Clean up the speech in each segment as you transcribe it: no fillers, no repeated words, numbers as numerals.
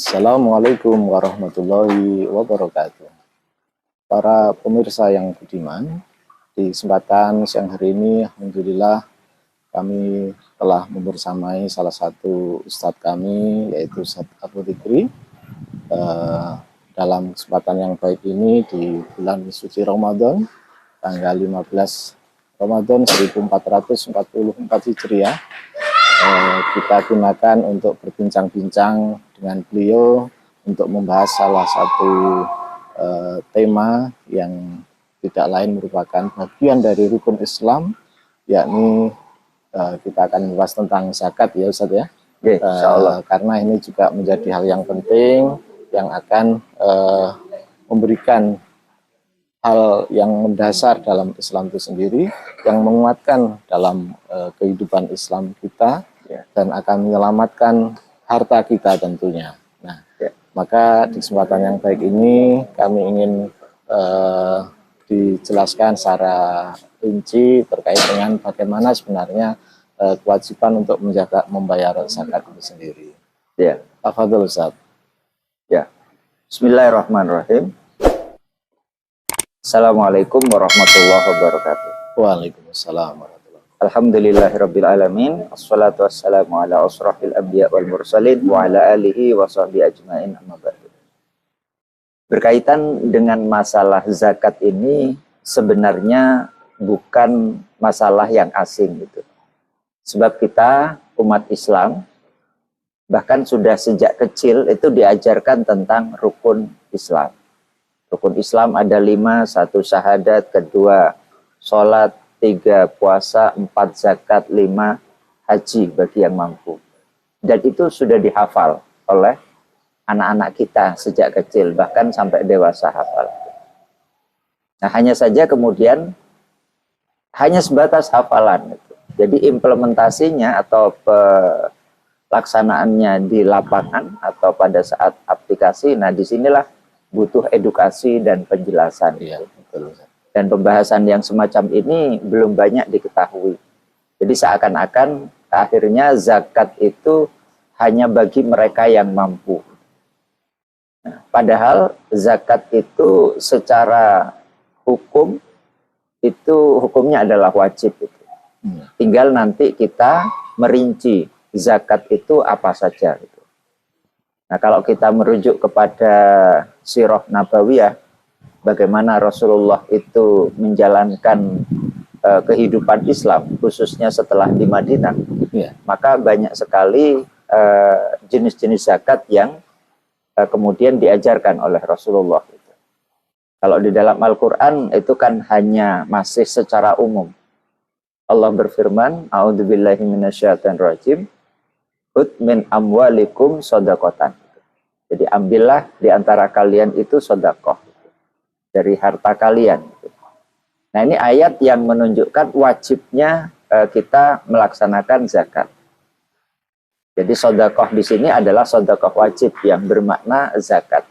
Assalamualaikum warahmatullahi wabarakatuh. Para pemirsa yang budiman, di kesempatan siang hari ini, alhamdulillah kami telah membersamai salah satu ustadz kami, yaitu Ustadz Abu Dzikri. Dalam kesempatan yang baik ini di bulan suci Ramadan, tanggal 15 Ramadan 1444 Hijriah, kita gunakan untuk berbincang-bincang dengan beliau untuk membahas salah satu tema yang tidak lain merupakan bagian dari rukun Islam, yakni kita akan membahas tentang zakat, ya Ustadz ya. Karena ini juga menjadi hal yang penting yang akan memberikan hal yang mendasar dalam Islam itu sendiri, yang menguatkan dalam kehidupan Islam kita, dan akan menyelamatkan harta kita tentunya. Nah, maka di kesempatan yang baik ini kami ingin dijelaskan secara rinci terkait dengan bagaimana sebenarnya kewajiban untuk membayar zakat itu sendiri. Ya, Tafadhol Ustaz. ya. Bismillahirrahmanirrahim. Assalamualaikum warahmatullahi wabarakatuh. Waalaikumsalam warahmatullahi wabarakatuh. Alhamdulillahirabbil alamin. Wassalatu wassalamu ala asrofil anbiya wal mursalin wa ala alihi wa sahbihi ajmain, amma ba'du. Berkaitan dengan masalah zakat ini sebenarnya bukan masalah yang asing gitu. Sebab kita umat Islam bahkan sudah sejak kecil itu diajarkan tentang rukun Islam. Rukun Islam ada 5, 1 syahadat, 2 sholat, 3 puasa, 4 zakat, 5 haji bagi yang mampu. Dan itu sudah dihafal oleh anak-anak kita sejak kecil, bahkan sampai dewasa hafal. Nah, hanya saja kemudian hanya sebatas hafalan. Jadi implementasinya atau pelaksanaannya di lapangan atau pada saat aplikasi, nah disinilah butuh edukasi dan penjelasan. Ya, betul. Dan pembahasan yang semacam ini belum banyak diketahui. Jadi seakan-akan akhirnya zakat itu hanya bagi mereka yang mampu. Nah, padahal zakat itu secara hukum itu hukumnya adalah wajib. Tinggal nanti kita merinci zakat itu apa saja. Nah, kalau kita merujuk kepada sirah nabawiyah, bagaimana Rasulullah itu menjalankan kehidupan Islam, khususnya setelah di Madinah, maka banyak sekali jenis-jenis zakat yang kemudian diajarkan oleh Rasulullah. Kalau di dalam Al-Quran itu kan hanya masih secara umum. Allah berfirman, A'udzubillahi minasyaitonirrajim, Khudh min amwalikum shadaqatan. Jadi ambillah di antara kalian itu sedekah dari harta kalian. Nah, ini ayat yang menunjukkan wajibnya kita melaksanakan zakat. Jadi sedekah di sini adalah sedekah wajib yang bermakna zakat.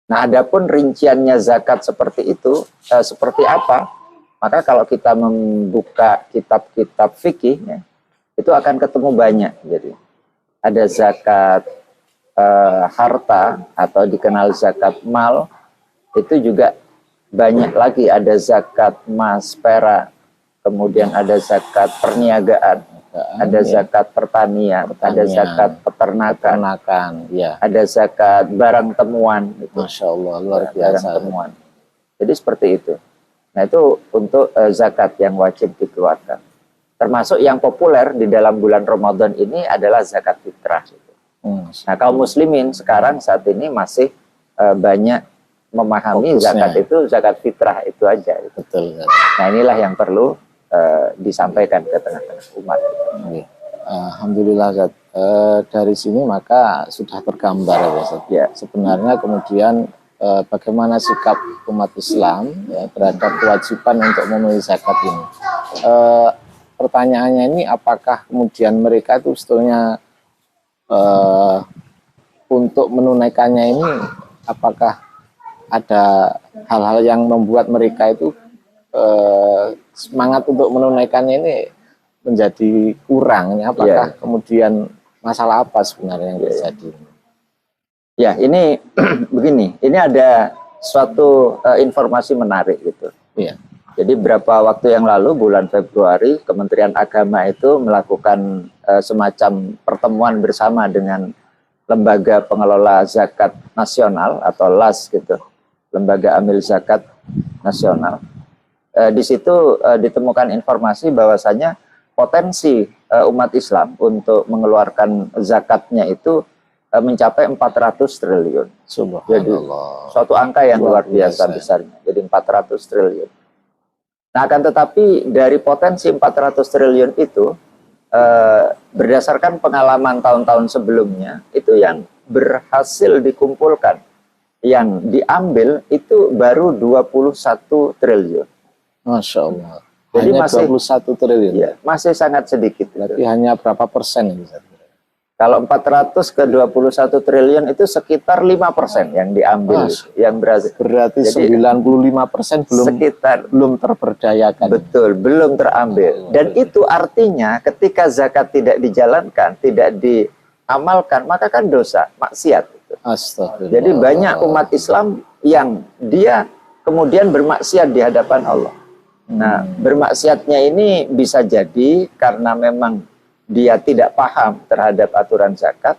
Nah, adapun rinciannya zakat seperti itu, seperti apa? Maka kalau kita membuka kitab-kitab fikih, ya, itu akan ketemu banyak. Jadi ada zakat harta atau dikenal zakat mal, itu juga banyak lagi. Ada zakat emas, perak, kemudian ada zakat perniagaan, ada zakat pertanian, ada zakat peternakan, ada zakat barang temuan. Masya Allah, luar biasa. Barang temuan. Jadi seperti itu. Nah, itu untuk zakat yang wajib dikeluarkan. Termasuk yang populer di dalam bulan Ramadan ini adalah zakat fitrah. Nah, kaum muslimin sekarang saat ini masih banyak memahami zakat itu zakat fitrah itu aja. Betul. Nah, inilah yang perlu disampaikan ke tengah-tengah umat. Alhamdulillah, Zat. Dari sini maka sudah tergambar ya, Zat. Ya. Sebenarnya kemudian bagaimana sikap umat Islam ya, terhadap kewajiban untuk memenuhi zakat ini. Pertanyaannya ini, apakah kemudian mereka itu sebetulnya untuk menunaikannya ini, apakah ada hal-hal yang membuat mereka itu semangat untuk menunaikannya ini menjadi kurang? Apakah kemudian masalah apa sebenarnya yang terjadi? Ya, ini begini, ini ada suatu informasi menarik gitu. Iya. Jadi beberapa waktu yang lalu, bulan Februari, Kementerian Agama itu melakukan semacam pertemuan bersama dengan Lembaga Pengelola Zakat Nasional atau LAS gitu, Lembaga Amil Zakat Nasional. Di situ ditemukan informasi bahwasanya potensi umat Islam untuk mengeluarkan zakatnya itu mencapai 400 triliun. Jadi Subhanallah. suatu angka yang luar biasa besarnya. Jadi 400 triliun. Nah, akan tetapi dari potensi 400 triliun itu berdasarkan pengalaman tahun-tahun sebelumnya, itu yang berhasil dikumpulkan, yang diambil itu baru 21 triliun. Masya Allah. Jadi hanya masih 21 triliun. Ya, masih sangat sedikit. Berarti hanya berapa persen ini? Kalau 400 ke 21 triliun itu sekitar 5% yang diambil, yang berhasil. Berarti jadi 95% belum terberdayakan. Betul, belum terambil. Dan itu artinya ketika zakat tidak dijalankan, tidak diamalkan, maka kan dosa, maksiat. Astagfirullah. Jadi banyak umat Islam yang dia kemudian bermaksiat di hadapan Allah. Nah, bermaksiatnya ini bisa jadi karena memang dia tidak paham terhadap aturan zakat,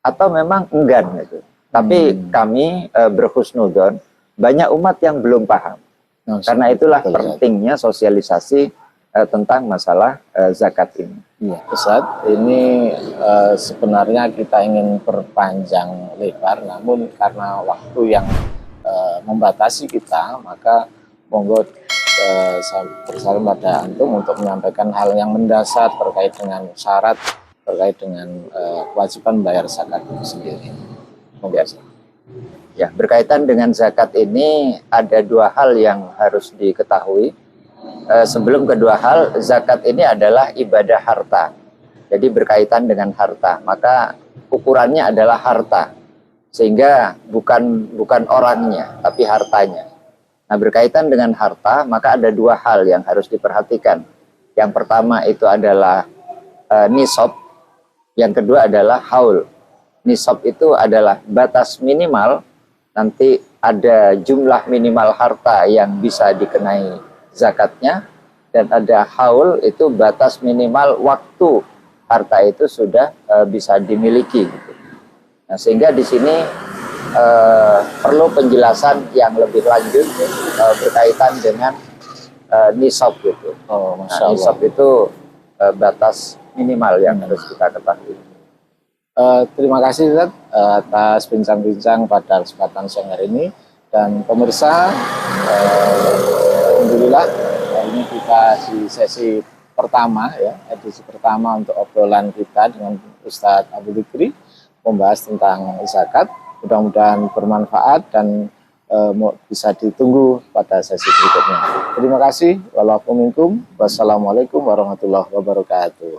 atau memang enggan gitu. Tapi kami berhusnudon, banyak umat yang belum paham. Karena itulah pentingnya sosialisasi tentang masalah zakat ini. Iya, Ustaz, ini sebenarnya kita ingin perpanjang lebar, namun karena waktu yang membatasi kita, maka monggo saya bersalam pada antum untuk menyampaikan hal yang mendasar terkait dengan syarat, terkait dengan kewajiban bayar zakat itu sendiri. Ya, berkaitan dengan zakat ini ada dua hal yang harus diketahui. Sebelum kedua hal, zakat ini adalah ibadah harta. Jadi berkaitan dengan harta, maka ukurannya adalah harta. Sehingga bukan orangnya, tapi hartanya. Nah, berkaitan dengan harta, maka ada dua hal yang harus diperhatikan. Yang pertama itu adalah nisab, yang kedua adalah haul. Nisab itu adalah batas minimal, nanti ada jumlah minimal harta yang bisa dikenai zakatnya, dan ada haul, itu batas minimal waktu harta itu sudah bisa dimiliki. Nah, sehingga di sini perlu penjelasan yang lebih lanjut berkaitan dengan nisab gitu. Nah, nisab itu batas minimal yang harus kita ketahui. Terima kasih Ustaz atas bincang-bincang pada kesempatan siang hari ini, dan pemirsa, alhamdulillah hari ini kita di sesi pertama ya, edisi pertama untuk obrolan kita dengan Ustadz Abu Fikri membahas tentang zakat. Mudah-mudahan bermanfaat dan bisa ditunggu pada sesi berikutnya. Terima kasih. Wassalamualaikum warahmatullahi wabarakatuh.